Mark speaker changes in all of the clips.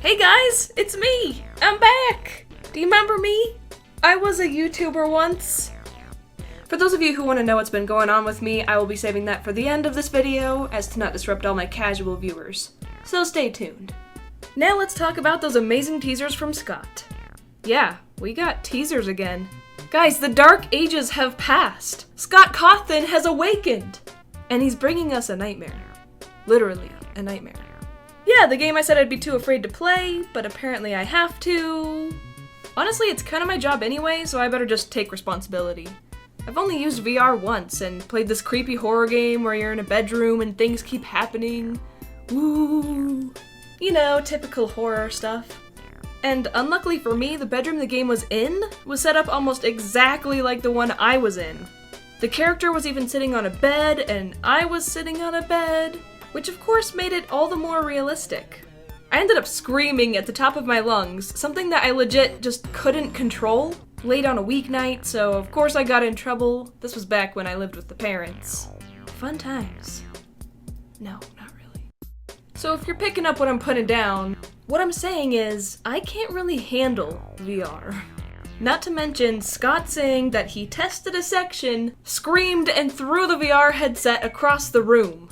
Speaker 1: Hey guys, it's me! I'm back! Do you remember me? I was a YouTuber once. For those of you who want to know what's been going on with me, I will be saving that for the end of this video, as to not disrupt all my casual viewers. So stay tuned. Now let's talk about those amazing teasers from Scott. Yeah, we got teasers again. Guys, the Dark Ages have passed! Scott Cawthon has awakened! And he's bringing us a nightmare. Literally, a nightmare. Yeah, the game I said I'd be too afraid to play, but apparently I have to. Honestly, it's kind of my job anyway, so I better just take responsibility. I've only used VR once and played this creepy horror game where you're in a bedroom and things keep happening. Woo! You know, typical horror stuff. And unluckily for me, the bedroom the game was in was set up almost exactly like the one I was in. The character was even sitting on a bed, and I was sitting on a bed, which of course made it all the more realistic. I ended up screaming at the top of my lungs, something that I legit just couldn't control, late on a weeknight, so of course I got in trouble. This was back when I lived with the parents. Fun times. No, not really. So if you're picking up what I'm putting down, what I'm saying is, I can't really handle VR. Not to mention, Scott saying that he tested a section, screamed, and threw the VR headset across the room.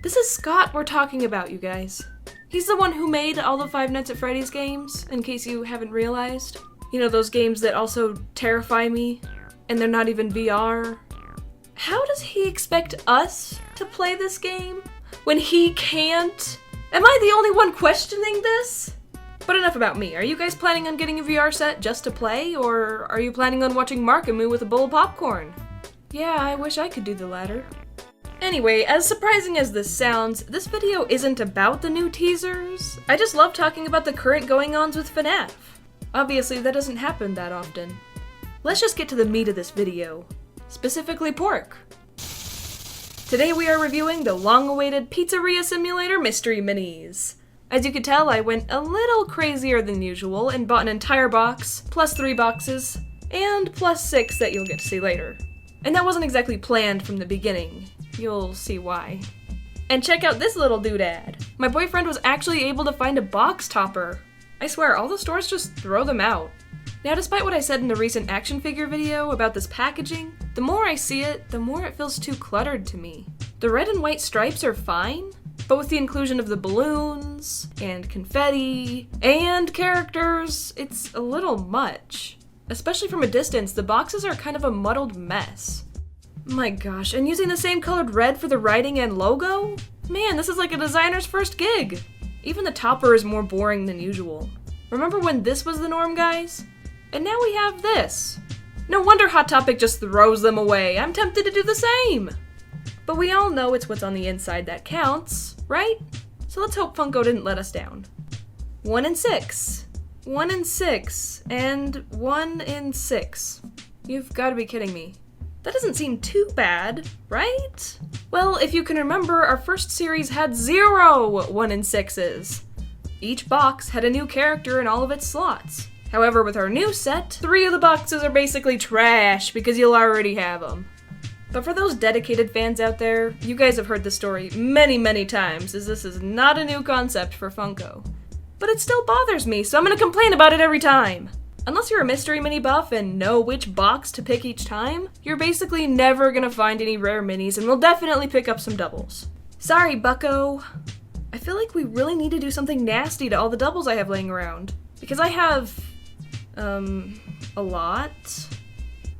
Speaker 1: This is Scott we're talking about, you guys. He's the one who made all the Five Nights at Freddy's games, in case you haven't realized. You know, those games that also terrify me, and they're not even VR. How does he expect us to play this game when he can't? Am I the only one questioning this? But enough about me. Are you guys planning on getting a VR set just to play, or are you planning on watching Markamu with a bowl of popcorn? Yeah, I wish I could do the latter. Anyway, as surprising as this sounds, this video isn't about the new teasers. I just love talking about the current going-ons with FNaF. Obviously, that doesn't happen that often. Let's just get to the meat of this video. Specifically pork. Today we are reviewing the long-awaited Pizzeria Simulator Mystery Minis. As you can tell, I went a little crazier than usual and bought an entire box, plus 3 boxes, and plus 6 that you'll get to see later. And that wasn't exactly planned from the beginning. You'll see why. And check out this little doodad. My boyfriend was actually able to find a box topper. I swear, all the stores just throw them out. Now, despite what I said in the recent action figure video about this packaging, the more I see it, the more it feels too cluttered to me. The red and white stripes are fine, but with the inclusion of the balloons, and confetti, and characters, it's a little much. Especially from a distance, the boxes are kind of a muddled mess. My gosh, and using the same colored red for the writing and logo? Man, this is like a designer's first gig! Even the topper is more boring than usual. Remember when this was the norm, guys? And now we have this. No wonder Hot Topic just throws them away. I'm tempted to do the same! But we all know it's what's on the inside that counts, right? So let's hope Funko didn't let us down. 1 in 6. 1 in 6. And 1 in 6. You've gotta be kidding me. That doesn't seem too bad, right? Well, if you can remember, our first series had 0 1 in 6s. Each box had a new character in all of its slots. However, with our new set, 3 of the boxes are basically trash because you'll already have them. But for those dedicated fans out there, you guys have heard this story many, many times, as this is not a new concept for Funko. But it still bothers me, so I'm gonna complain about it every time. Unless you're a mystery mini buff and know which box to pick each time, you're basically never gonna find any rare minis and will definitely pick up some doubles. Sorry, bucko. I feel like we really need to do something nasty to all the doubles I have laying around. Because I have, a lot.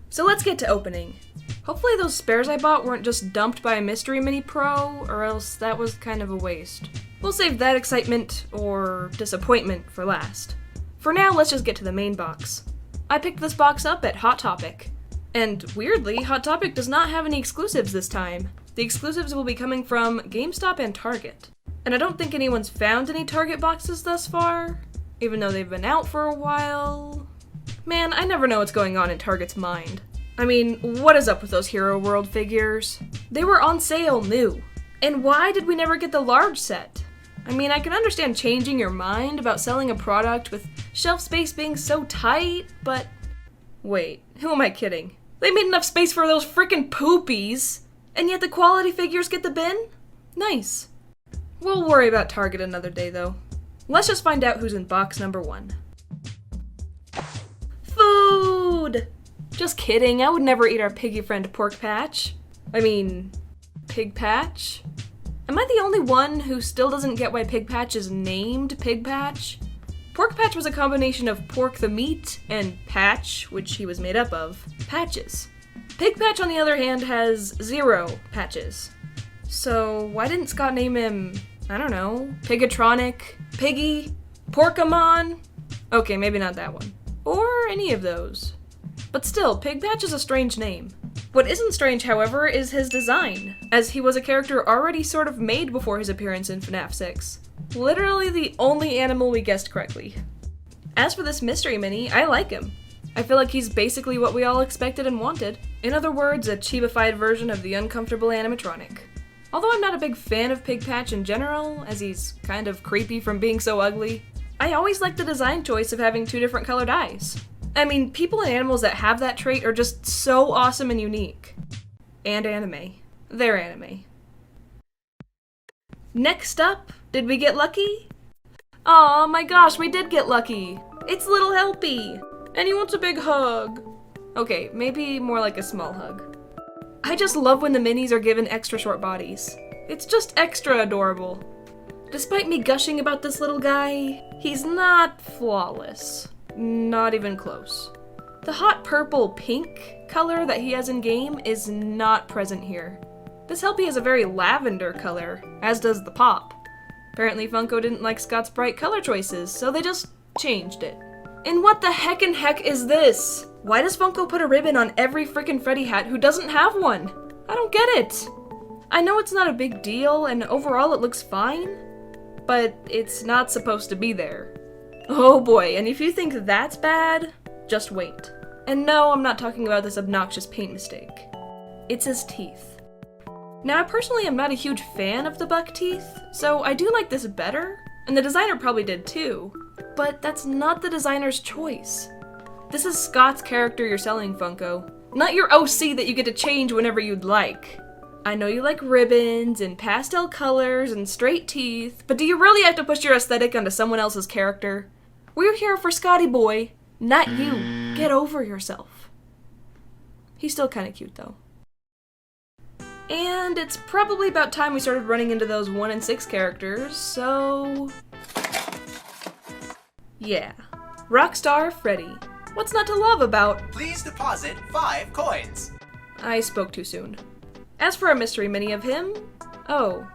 Speaker 1: So let's get to opening. Hopefully those spares I bought weren't just dumped by a Mystery Mini Pro, or else that was kind of a waste. We'll save that excitement, or disappointment, for last. For now, let's just get to the main box. I picked this box up at Hot Topic. And weirdly, Hot Topic does not have any exclusives this time. The exclusives will be coming from GameStop and Target. And I don't think anyone's found any Target boxes thus far, even though they've been out for a while. Man, I never know what's going on in Target's mind. I mean, what is up with those Hero World figures? They were on sale new. And why did we never get the large set? I mean, I can understand changing your mind about selling a product with shelf space being so tight, but... Wait, who am I kidding? They made enough space for those frickin' poopies, and yet the quality figures get the bin? Nice. We'll worry about Target another day, though. Let's just find out who's in box number 1. Food! Just kidding, I would never eat our piggy friend Pork Patch. I mean, Pig Patch? Am I the only one who still doesn't get why Pig Patch is named Pig Patch? Pork Patch was a combination of pork the meat and patch, which he was made up of, patches. Pig Patch, on the other hand, has 0 patches. So why didn't Scott name him, I don't know, Pigatronic, Piggy, Porkamon? Okay, maybe not that one. Or any of those. But still, Pig Patch is a strange name. What isn't strange, however, is his design, as he was a character already sort of made before his appearance in FNaF 6. Literally the only animal we guessed correctly. As for this mystery mini, I like him. I feel like he's basically what we all expected and wanted. In other words, a chibified version of the uncomfortable Andiematronic. Although I'm not a big fan of Pig Patch in general, as he's kind of creepy from being so ugly, I always like the design choice of having 2 different colored eyes. I mean, people and animals that have that trait are just so awesome and unique. And anime. They're anime. Next up, did we get lucky? Aw, my gosh, we did get lucky! It's little Helpy! And he wants a big hug! Okay, maybe more like a small hug. I just love when the minis are given extra short bodies. It's just extra adorable. Despite me gushing about this little guy, he's not flawless. Not even close. The hot purple pink color that he has in game is not present here. This Helpy has a very lavender color, as does the pop. Apparently Funko didn't like Scott's bright color choices, so they just changed it. And what the heckin' heck is this? Why does Funko put a ribbon on every frickin' Freddy hat who doesn't have one? I don't get it. I know it's not a big deal, and overall it looks fine, but it's not supposed to be there. Oh boy, and if you think that's bad, just wait. And no, I'm not talking about this obnoxious paint mistake. It's his teeth. Now, I personally am not a huge fan of the buck teeth, so I do like this better, and the designer probably did too, but that's not the designer's choice. This is Scott's character you're selling, Funko, not your OC that you get to change whenever you'd like. I know you like ribbons and pastel colors and straight teeth, but do you really have to push your aesthetic onto someone else's character? We're here for Scotty boy, not you. Get over yourself. He's still kinda cute though. And it's probably about time we started running into those 1 in 6 characters, so... yeah. Rockstar Freddy. What's not to love about...
Speaker 2: Please deposit 5 coins.
Speaker 1: I spoke too soon. As for a mystery mini of him... oh,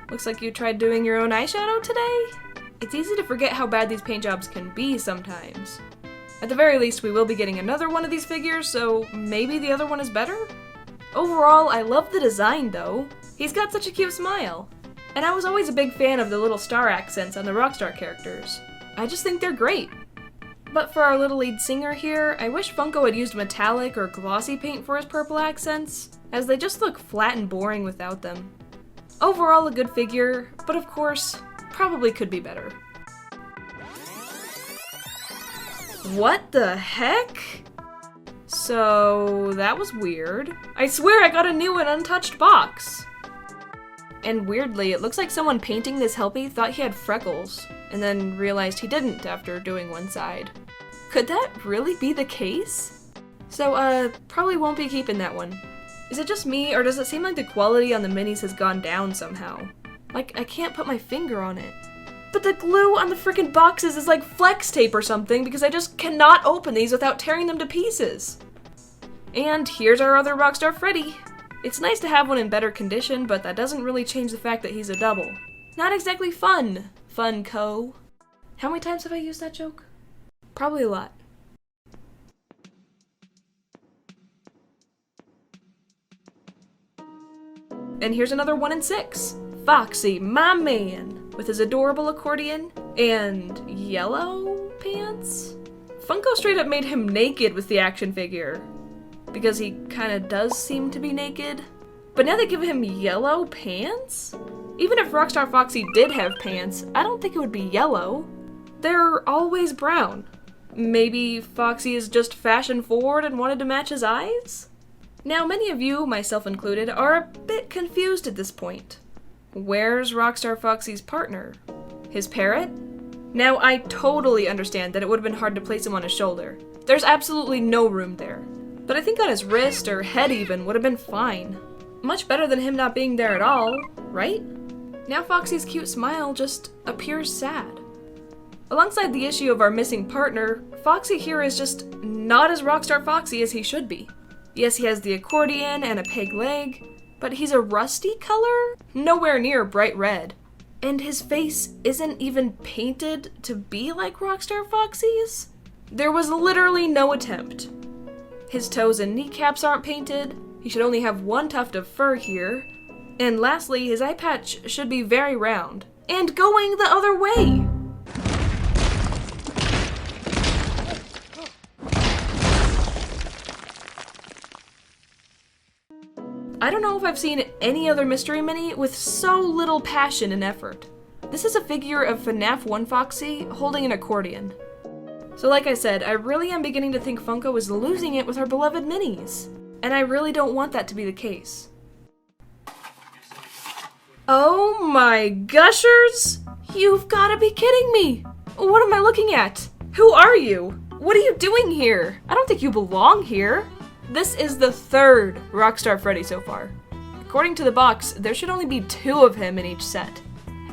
Speaker 1: looks like you tried doing your own eyeshadow today? It's easy to forget how bad these paint jobs can be sometimes. At the very least, we will be getting another one of these figures, so maybe the other one is better? Overall, I love the design though. He's got such a cute smile. And I was always a big fan of the little star accents on the Rockstar characters. I just think they're great. But for our little lead singer here, I wish Funko had used metallic or glossy paint for his purple accents, as they just look flat and boring without them. Overall, a good figure, but of course, probably could be better. What the heck? So, that was weird. I swear I got a new and untouched box! And weirdly, it looks like someone painting this Helpy thought he had freckles, and then realized he didn't after doing one side. Could that really be the case? So, probably won't be keeping that one. Is it just me, or does it seem like the quality on the minis has gone down somehow? Like, I can't put my finger on it. But the glue on the freaking boxes is like flex tape or something, because I just cannot open these without tearing them to pieces. And here's our other Rockstar Freddy. It's nice to have one in better condition, but that doesn't really change the fact that he's a double. Not exactly fun, Funko. How many times have I used that joke? Probably a lot. And here's another 1 in 6. Foxy, my man, with his adorable accordion and yellow pants? Funko straight up made him naked with the action figure, because he kinda does seem to be naked. But now they give him yellow pants? Even if Rockstar Foxy did have pants, I don't think it would be yellow. They're always brown. Maybe Foxy is just fashion forward and wanted to match his eyes? Now, many of you, myself included, are a bit confused at this point. Where's Rockstar Foxy's partner? His parrot? Now, I totally understand that it would have been hard to place him on his shoulder. There's absolutely no room there. But I think on his wrist, or head even, would have been fine. Much better than him not being there at all, right? Now Foxy's cute smile just appears sad. Alongside the issue of our missing partner, Foxy here is just not as Rockstar Foxy as he should be. Yes, he has the accordion and a peg leg, but he's a rusty color, nowhere near bright red. And his face isn't even painted to be like Rockstar Foxy's. There was literally no attempt. His toes and kneecaps aren't painted, he should only have one tuft of fur here, and lastly, his eye patch should be very round, and going the other way! I don't know if I've seen any other mystery mini with so little passion and effort. This is a figure of FNaF 1 Foxy holding an accordion. So like I said, I really am beginning to think Funko is losing it with our beloved minis. And I really don't want that to be the case. Oh my gushers! You've gotta be kidding me! What am I looking at? Who are you? What are you doing here? I don't think you belong here. This is the third Rockstar Freddy so far. According to the box, there should only be 2 of him in each set.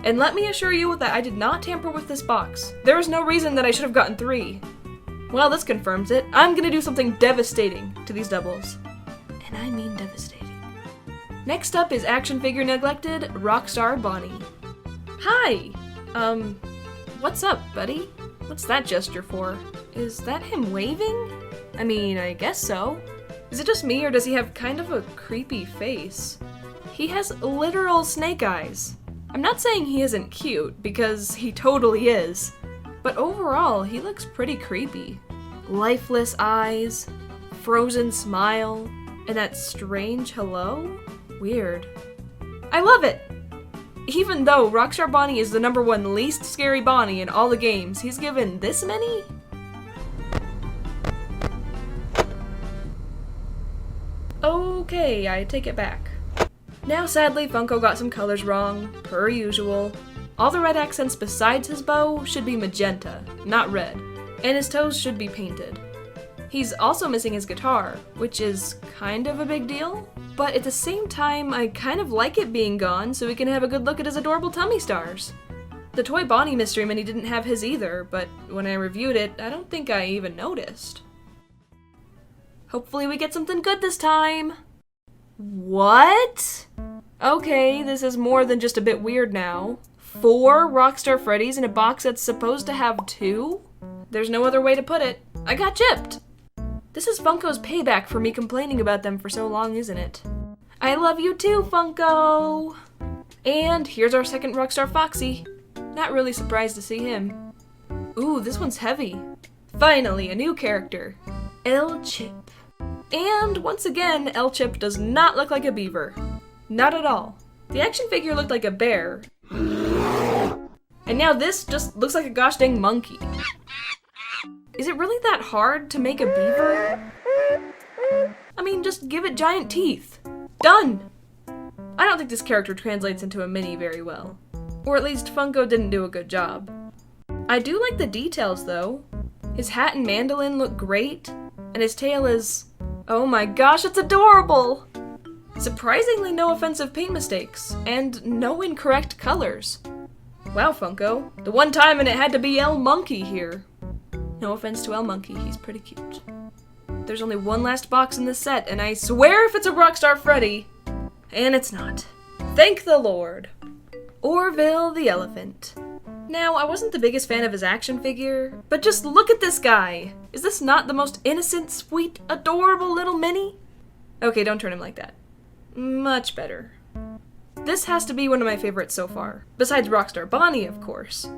Speaker 1: And let me assure you that I did not tamper with this box. There is no reason that I should have gotten 3. Well, this confirms it. I'm gonna do something devastating to these doubles. And I mean devastating. Next up is action figure neglected, Rockstar Bonnie. Hi! What's up, buddy? What's that gesture for? Is that him waving? I mean, I guess so. Is it just me, or does he have kind of a creepy face? He has literal snake eyes. I'm not saying he isn't cute, because he totally is, but overall, he looks pretty creepy. Lifeless eyes, frozen smile, and that strange hello? Weird. I love it! Even though Rockstar Bonnie is the #1 least scary Bonnie in all the games, he's given this many? Okay, I take it back. Now sadly, Funko got some colors wrong, per usual. All the red accents besides his bow should be magenta, not red, and his toes should be painted. He's also missing his guitar, which is kind of a big deal, but at the same time, I kind of like it being gone so we can have a good look at his adorable tummy stars. The Toy Bonnie Mystery Mini didn't have his either, but when I reviewed it, I don't think I even noticed. Hopefully we get something good this time! What? Okay, this is more than just a bit weird now. 4 Rockstar Freddys in a box that's supposed to have 2? There's no other way to put it. I got gypped! This is Funko's payback for me complaining about them for so long, isn't it? I love you too, Funko! And here's our second Rockstar Foxy. Not really surprised to see him. Ooh, this one's heavy. Finally, a new character. El Chip. And once again, El Chip does not look like a beaver. Not at all. The action figure looked like a bear. And now this just looks like a gosh dang monkey. Is it really that hard to make a beaver? I mean, just give it giant teeth. Done! I don't think this character translates into a mini very well. Or at least Funko didn't do a good job. I do like the details though. His hat and mandolin look great, and his tail is... oh my gosh, it's adorable! Surprisingly no offensive paint mistakes, and no incorrect colors. Wow, Funko, the one time and it had to be El Monkey here. No offense to El Monkey, he's pretty cute. There's only one last box in this set, and I swear if it's a Rockstar Freddy, and it's not. Thank the Lord. Orville the Elephant. Now, I wasn't the biggest fan of his action figure, but just look at this guy! Is this not the most innocent, sweet, adorable little mini? Okay, don't turn him like that. Much better. This has to be one of my favorites so far, besides Rockstar Bonnie, of course.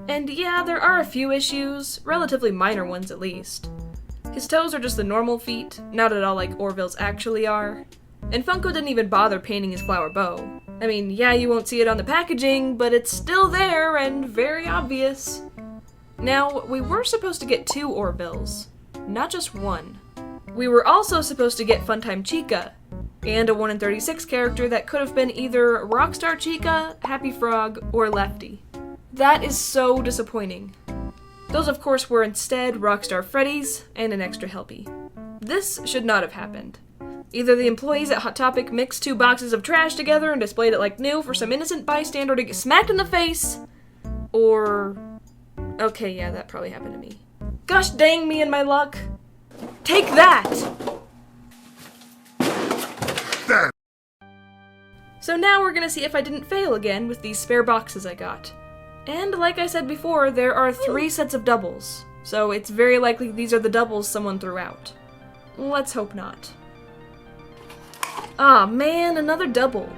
Speaker 1: And yeah, there are a few issues, relatively minor ones at least. His toes are just the normal feet, not at all like Orville's actually are. And Funko didn't even bother painting his flower bow. I mean, yeah, you won't see it on the packaging, but it's still there and very obvious. Now, we were supposed to get 2 Orvilles, not just 1. We were also supposed to get Funtime Chika, and a 1 in 36 character that could have been either Rockstar Chika, Happy Frog, or Lefty. That is so disappointing. Those, of course, were instead Rockstar Freddy's and an extra helpy. This should not have happened. Either the employees at Hot Topic mixed 2 boxes of trash together and displayed it like new for some innocent bystander to get smacked in the face, or... Okay, yeah, that probably happened to me. Gosh dang me and my luck. Take that! So now we're gonna see if I didn't fail again with these spare boxes I got. And like I said before, there are 3 sets of doubles, so it's very likely these are the doubles someone threw out. Let's hope not. Ah, man, another double.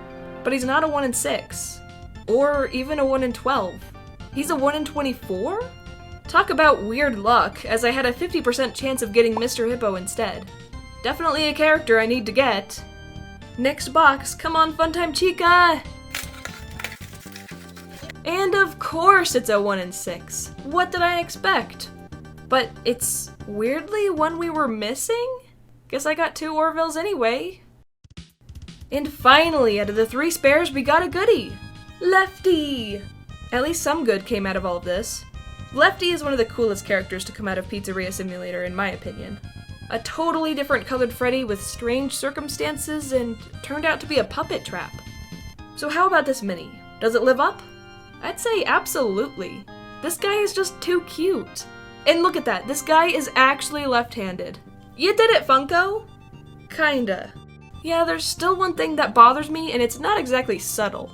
Speaker 1: But he's not a 1 in 6. Or even a 1 in 12. He's a 1 in 24? Talk about weird luck, as I had a 50% chance of getting Mr. Hippo instead. Definitely a character I need to get. Next box, come on Funtime Chika! And of course it's a 1 in 6. What did I expect? But it's weirdly one we were missing? Guess I got 2 Orvilles anyway. And finally, out of the 3 spares, we got a goodie! Lefty! At least some good came out of all of this. Lefty is one of the coolest characters to come out of Pizzeria Simulator, in my opinion. A totally different colored Freddy with strange circumstances and turned out to be a puppet trap. So how about this mini? Does it live up? I'd say absolutely. This guy is just too cute. And look at that, this guy is actually left-handed. You did it, Funko! Kinda. Yeah, there's still one thing that bothers me, and it's not exactly subtle.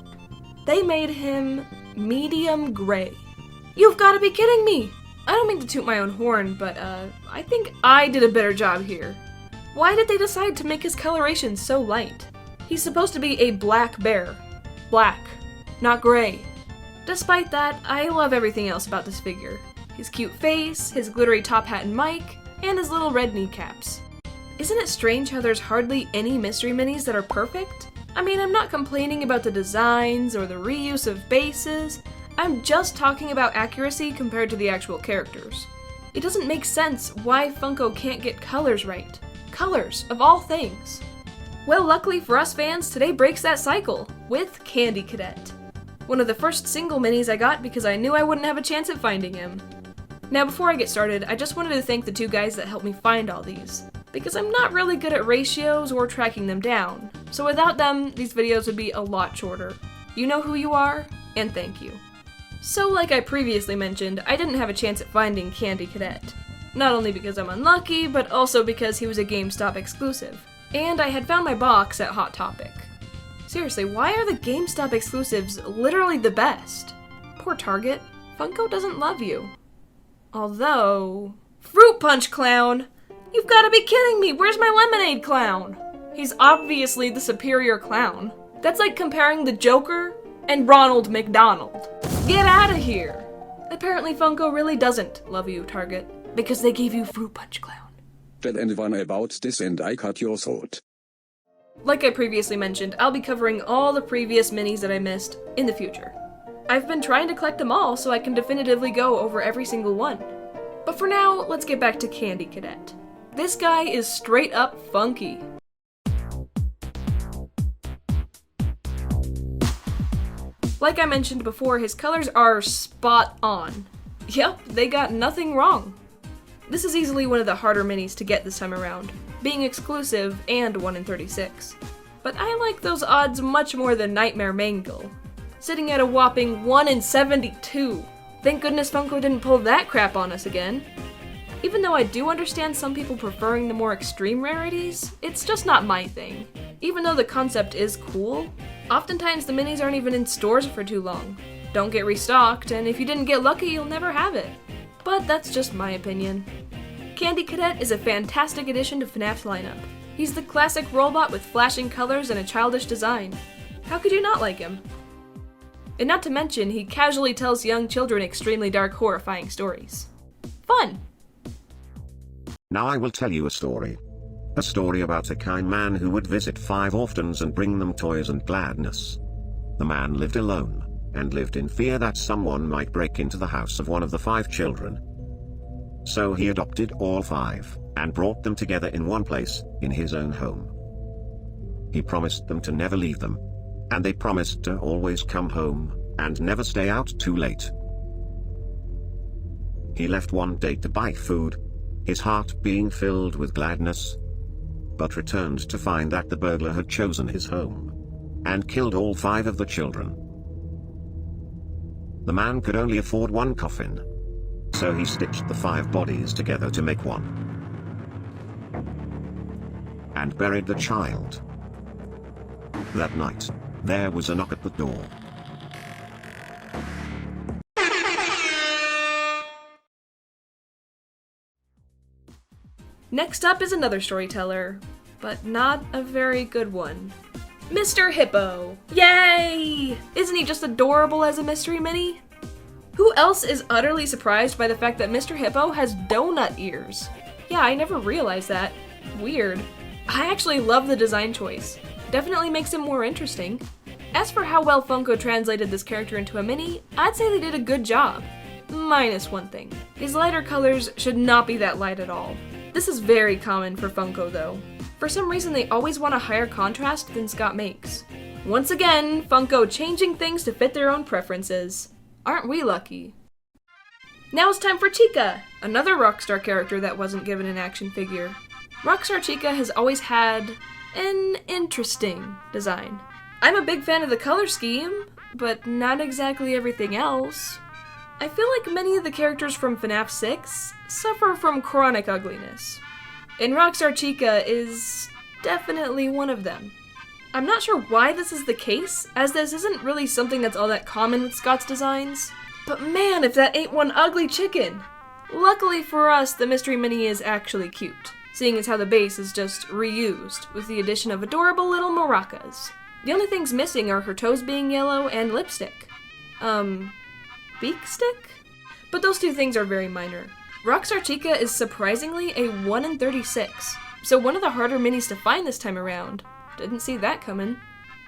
Speaker 1: They made him medium gray. You've gotta be kidding me! I don't mean to toot my own horn, but I think I did a better job here. Why did they decide to make his coloration so light? He's supposed to be a black bear. Black, not gray. Despite that, I love everything else about this figure. His cute face, his glittery top hat and mic, and his little red kneecaps. Isn't it strange how there's hardly any mystery minis that are perfect? I mean, I'm not complaining about the designs or the reuse of bases. I'm just talking about accuracy compared to the actual characters. It doesn't make sense why Funko can't get colors right. Colors, of all things. Well, luckily for us fans, today breaks that cycle with Candy Cadet. One of the first single minis I got because I knew I wouldn't have a chance at finding him. Now before I get started, I just wanted to thank the 2 guys that helped me find all these, because I'm not really good at ratios or tracking them down, so without them, these videos would be a lot shorter. You know who you are, and thank you. So like I previously mentioned, I didn't have a chance at finding Candy Cadet. Not only because I'm unlucky, but also because he was a GameStop exclusive. And I had found my box at Hot Topic. Seriously, why are the GameStop exclusives literally the best? Poor Target, Funko doesn't love you. Although... Fruit Punch Clown! You've gotta be kidding me! Where's my Lemonade Clown? He's obviously the superior clown. That's like comparing the Joker and Ronald McDonald. Get out of here! Apparently Funko really doesn't love you, Target, because they gave you Fruit Punch Clown.
Speaker 3: Tell anyone about this and I cut your throat.
Speaker 1: Like I previously mentioned, I'll be covering all the previous minis that I missed in the future. I've been trying to collect them all so I can definitively go over every single one. But for now, let's get back to Candy Cadet. This guy is straight up funky. Like I mentioned before, his colors are spot on. Yep, they got nothing wrong. This is easily one of the harder minis to get this time around, being exclusive and 1 in 36. But I like those odds much more than Nightmare Mangle, sitting at a whopping 1 in 72. Thank goodness Funko didn't pull that crap on us again. Even though I do understand some people preferring the more extreme rarities, it's just not my thing. Even though the concept is cool, oftentimes the minis aren't even in stores for too long. Don't get restocked, and if you didn't get lucky, you'll never have it. But that's just my opinion. Candy Cadet is a fantastic addition to FNaF's lineup. He's the classic robot with flashing colors and a childish design. How could you not like him? And not to mention, he casually tells young children extremely dark, horrifying stories. Fun!
Speaker 4: Now I will tell you a story. A story about a kind man who would visit 5 orphans and bring them toys and gladness. The man lived alone, and lived in fear that someone might break into the house of one of the 5 children. So he adopted all 5, and brought them together in one place, in his own home. He promised them to never leave them. And they promised to always come home, and never stay out too late. He left one day to buy food, his heart being filled with gladness, but returned to find that the burglar had chosen his home and killed all 5 of the children. The man could only afford one coffin, so he stitched the 5 bodies together to make one, and buried the child. That night, there was a knock at the door.
Speaker 1: Next up is another storyteller, but not a very good one. Mr. Hippo! Yay! Isn't he just adorable as a mystery mini? Who else is utterly surprised by the fact that Mr. Hippo has donut ears? Yeah, I never realized that. Weird. I actually love the design choice. Definitely makes him more interesting. As for how well Funko translated this character into a mini, I'd say they did a good job. Minus one thing. His lighter colors should not be that light at all. This is very common for Funko though. For some reason they always want a higher contrast than Scott makes. Once again, Funko changing things to fit their own preferences. Aren't we lucky? Now it's time for Chika, another Rockstar character that wasn't given an action figure. Rockstar Chika has always had an interesting design. I'm a big fan of the color scheme, but not exactly everything else. I feel like many of the characters from FNaF 6 suffer from chronic ugliness, and Rockstar Chika is definitely one of them. I'm not sure why this is the case, as this isn't really something that's all that common with Scott's designs, but man, if that ain't one ugly chicken! Luckily for us, the mystery mini is actually cute, seeing as how the base is just reused, with the addition of adorable little maracas. The only things missing are her toes being yellow and lipstick. Beak stick? But those 2 things are very minor. Rockstar Chika is surprisingly a 1 in 36, so one of the harder minis to find this time around. Didn't see that coming.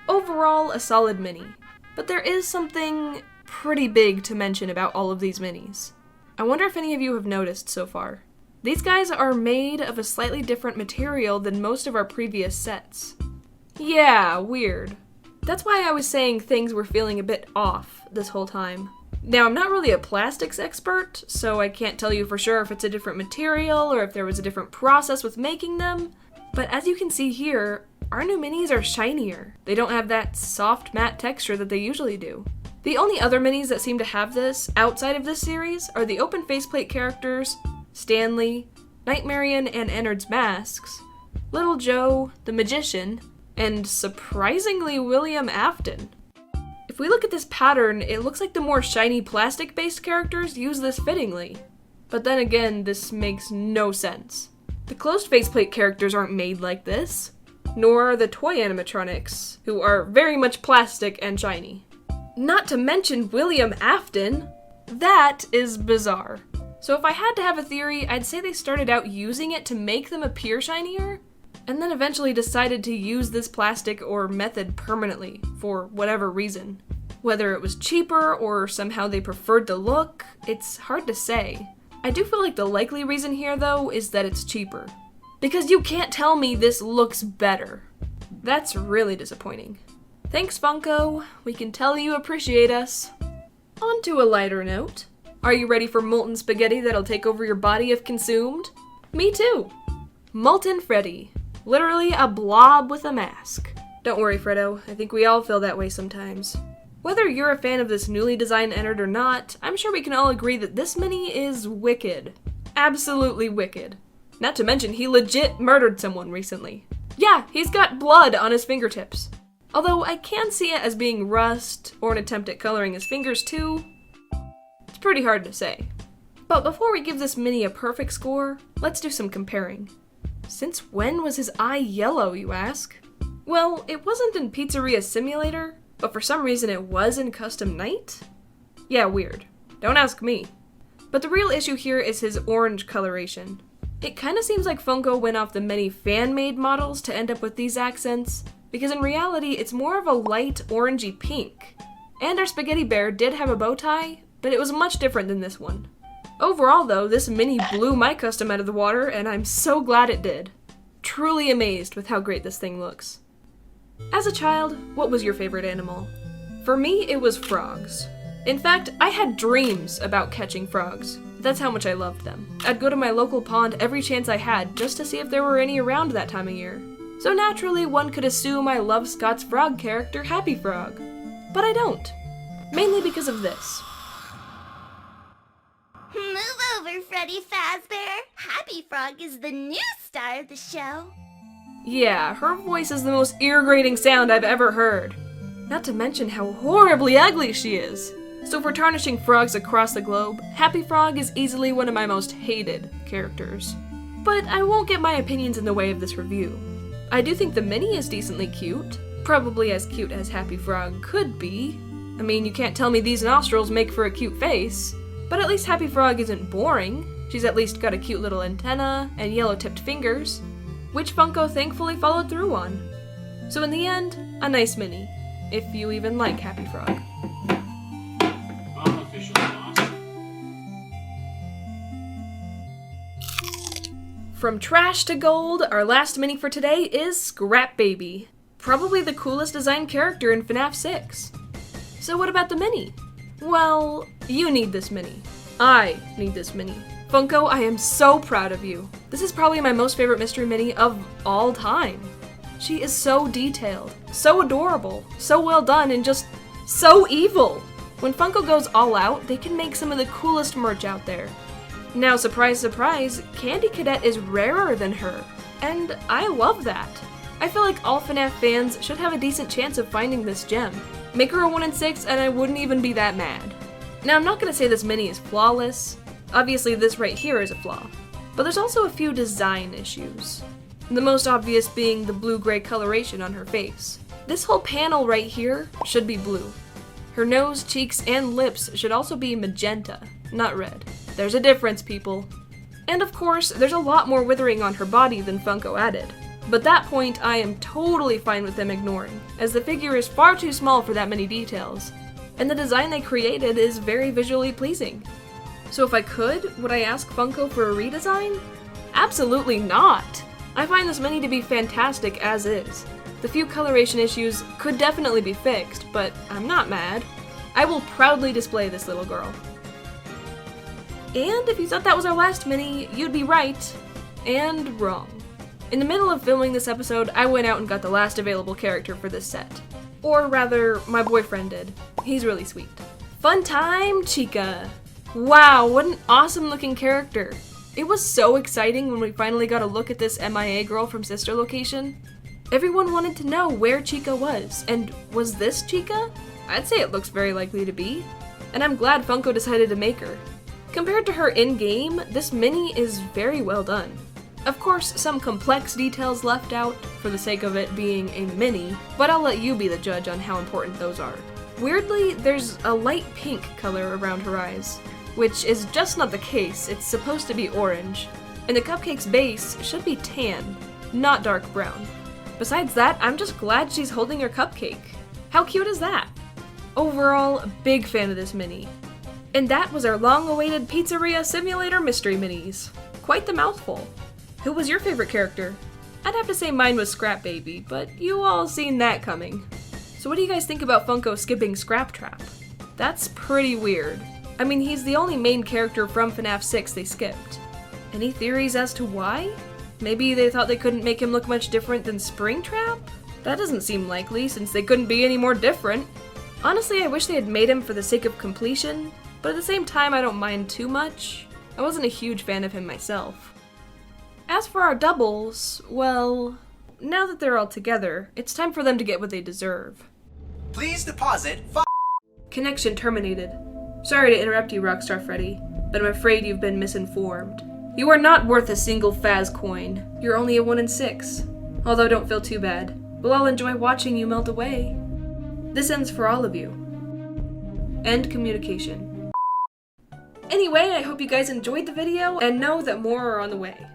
Speaker 1: Overall, a solid mini. But there is something pretty big to mention about all of these minis. I wonder if any of you have noticed so far. These guys are made of a slightly different material than most of our previous sets. Yeah, weird. That's why I was saying things were feeling a bit off this whole time. Now, I'm not really a plastics expert, so I can't tell you for sure if it's a different material or if there was a different process with making them, but as you can see here, our new minis are shinier. They don't have that soft matte texture that they usually do. The only other minis that seem to have this outside of this series are the open faceplate characters, Stanley, Nightmarian and Ennard's masks, Little Joe, the Magician, and surprisingly William Afton. If we look at this pattern, it looks like the more shiny plastic-based characters use this fittingly. But then again, this makes no sense. The closed faceplate characters aren't made like this, nor are the toy animatronics, who are very much plastic and shiny. Not to mention William Afton! That is bizarre. So if I had to have a theory, I'd say they started out using it to make them appear shinier, and then eventually decided to use this plastic or method permanently, for whatever reason. Whether it was cheaper or somehow they preferred the look, it's hard to say. I do feel like the likely reason here though is that it's cheaper. Because you can't tell me this looks better. That's really disappointing. Thanks Funko, we can tell you appreciate us. On to a lighter note. Are you ready for molten spaghetti that'll take over your body if consumed? Me too! Molten Freddy. Literally a blob with a mask. Don't worry, Freddo. I think we all feel that way sometimes. Whether you're a fan of this newly designed Ennard or not, I'm sure we can all agree that this mini is wicked. Absolutely wicked. Not to mention, he legit murdered someone recently. Yeah, he's got blood on his fingertips. Although I can see it as being rust, or an attempt at coloring his fingers too. It's pretty hard to say. But before we give this mini a perfect score, let's do some comparing. Since when was his eye yellow, you ask? Well, it wasn't in Pizzeria Simulator, but for some reason it was in Custom Night? Yeah, weird. Don't ask me. But the real issue here is his orange coloration. It kinda seems like Funko went off the many fan-made models to end up with these accents, because in reality it's more of a light orangey pink. And our spaghetti bear did have a bow tie, but it was much different than this one. Overall though, this mini blew my custom out of the water, and I'm so glad it did. Truly amazed with how great this thing looks. As a child, what was your favorite animal? For me, it was frogs. In fact, I had dreams about catching frogs. That's how much I loved them. I'd go to my local pond every chance I had just to see if there were any around that time of year. So naturally, one could assume I love Scott's frog character, Happy Frog. But I don't. Mainly because of this.
Speaker 5: Move over, Freddy Fazbear. Happy Frog is the new star of the show.
Speaker 1: Yeah, her voice is the most ear-grating sound I've ever heard. Not to mention how horribly ugly she is. So for tarnishing frogs across the globe, Happy Frog is easily one of my most hated characters. But I won't get my opinions in the way of this review. I do think the Mini is decently cute. Probably as cute as Happy Frog could be. I mean, you can't tell me these nostrils make for a cute face. But at least Happy Frog isn't boring. She's at least got a cute little antenna and yellow-tipped fingers, which Funko thankfully followed through on. So in the end, a nice Mini, if you even like Happy Frog. From trash to gold, our last Mini for today is Scrap Baby. Probably the coolest designed character in FNaF 6. So what about the Mini? Well, you need this Mini. I need this Mini. Funko, I am so proud of you. This is probably my most favorite mystery Mini of all time. She is so detailed, so adorable, so well done, and just so evil. When Funko goes all out, they can make some of the coolest merch out there. Now, surprise, surprise, Candy Cadet is rarer than her, and I love that. I feel like all FNaF fans should have a decent chance of finding this gem. Make her a 1 in 6 and I wouldn't even be that mad. Now, I'm not going to say this Mini is flawless. Obviously, this right here is a flaw. But there's also a few design issues. The most obvious being the blue-gray coloration on her face. This whole panel right here should be blue. Her nose, cheeks, and lips should also be magenta, not red. There's a difference, people. And of course, there's a lot more withering on her body than Funko added. But that point I am totally fine with them ignoring, as the figure is far too small for that many details, and the design they created is very visually pleasing. So if I could, would I ask Funko for a redesign? Absolutely not! I find this Mini to be fantastic as is. The few coloration issues could definitely be fixed, but I'm not mad. I will proudly display this little girl. And if you thought that was our last Mini, you'd be right. And wrong. In the middle of filming this episode, I went out and got the last available character for this set. Or rather, my boyfriend did. He's really sweet. Fun time, Chika! Wow, what an awesome looking character. It was so exciting when we finally got a look at this MIA girl from Sister Location. Everyone wanted to know where Chika was, and was this Chika? I'd say it looks very likely to be. And I'm glad Funko decided to make her. Compared to her in-game, this Mini is very well done. Of course, some complex details left out, for the sake of it being a Mini, but I'll let you be the judge on how important those are. Weirdly, there's a light pink color around her eyes, which is just not the case. It's supposed to be orange, and the cupcake's base should be tan, not dark brown. Besides that, I'm just glad she's holding her cupcake. How cute is that? Overall, a big fan of this Mini. And that was our long-awaited Pizzeria Simulator Mystery Minis. Quite the mouthful. Who was your favorite character? I'd have to say mine was Scrap Baby, but you all seen that coming. So what do you guys think about Funko skipping Scrap Trap? That's pretty weird. I mean, he's the only main character from FNaF 6 they skipped. Any theories as to why? Maybe they thought they couldn't make him look much different than Springtrap? That doesn't seem likely, since they couldn't be any more different. Honestly, I wish they had made him for the sake of completion, but at the same time I don't mind too much. I wasn't a huge fan of him myself. As for our doubles, well, now that they're all together, it's time for them to get what they deserve.
Speaker 2: Please deposit
Speaker 1: Connection terminated. Sorry to interrupt you, Rockstar Freddy, but I'm afraid you've been misinformed. You are not worth a single Faz coin. You're only a 1 in 6. Although don't feel too bad. We'll all enjoy watching you melt away. This ends for all of you. End communication. Anyway, I hope you guys enjoyed the video and know that more are on the way.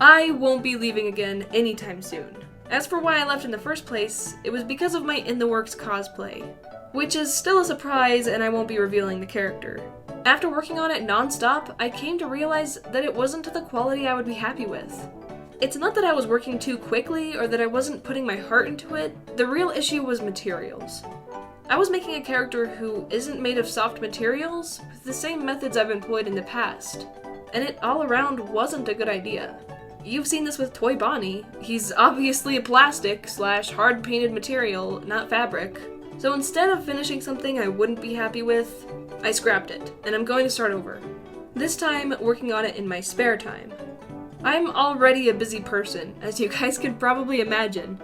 Speaker 1: I won't be leaving again anytime soon. As for why I left in the first place, it was because of my In the Works cosplay, which is still a surprise and I won't be revealing the character. After working on it non-stop, I came to realize that it wasn't to the quality I would be happy with. It's not that I was working too quickly or that I wasn't putting my heart into it. The real issue was materials. I was making a character who isn't made of soft materials with the same methods I've employed in the past, and it all around wasn't a good idea. You've seen this with Toy Bonnie. He's obviously a plastic / hard painted material, not fabric. So instead of finishing something I wouldn't be happy with, I scrapped it, and I'm going to start over. This time, working on it in my spare time. I'm already a busy person, as you guys could probably imagine,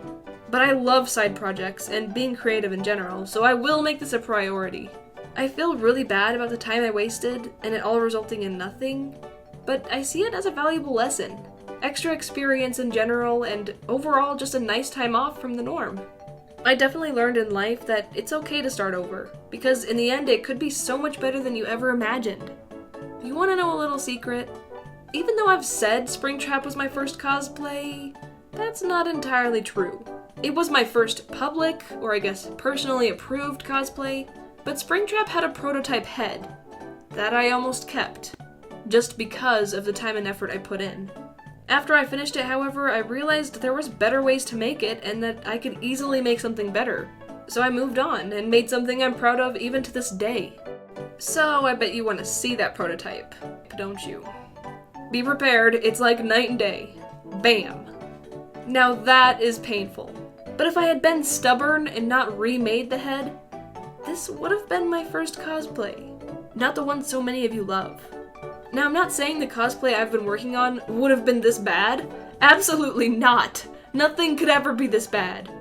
Speaker 1: but I love side projects and being creative in general, so I will make this a priority. I feel really bad about the time I wasted, and it all resulting in nothing, but I see it as a valuable lesson. Extra experience in general, and overall just a nice time off from the norm. I definitely learned in life that it's okay to start over, because in the end it could be so much better than you ever imagined. You want to know a little secret? Even though I've said Springtrap was my first cosplay, that's not entirely true. It was my first public, or I guess personally approved cosplay, but Springtrap had a prototype head. That I almost kept, just because of the time and effort I put in. After I finished it, however, I realized there was better ways to make it and that I could easily make something better. So I moved on and made something I'm proud of even to this day. So I bet you want to see that prototype, don't you? Be prepared, it's like night and day. Bam. Now that is painful. But if I had been stubborn and not remade the head, this would have been my first cosplay. Not the one so many of you love. Now, I'm not saying the cosplay I've been working on would have been this bad. Absolutely not. Nothing could ever be this bad.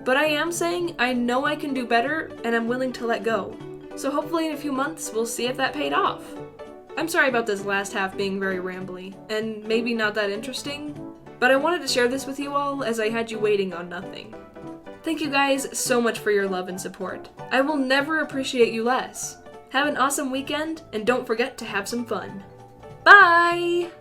Speaker 1: But I am saying I know I can do better, and I'm willing to let go. So hopefully in a few months, we'll see if that paid off. I'm sorry about this last half being very rambly, and maybe not that interesting, but I wanted to share this with you all as I had you waiting on nothing. Thank you guys so much for your love and support. I will never appreciate you less. Have an awesome weekend, and don't forget to have some fun. Bye!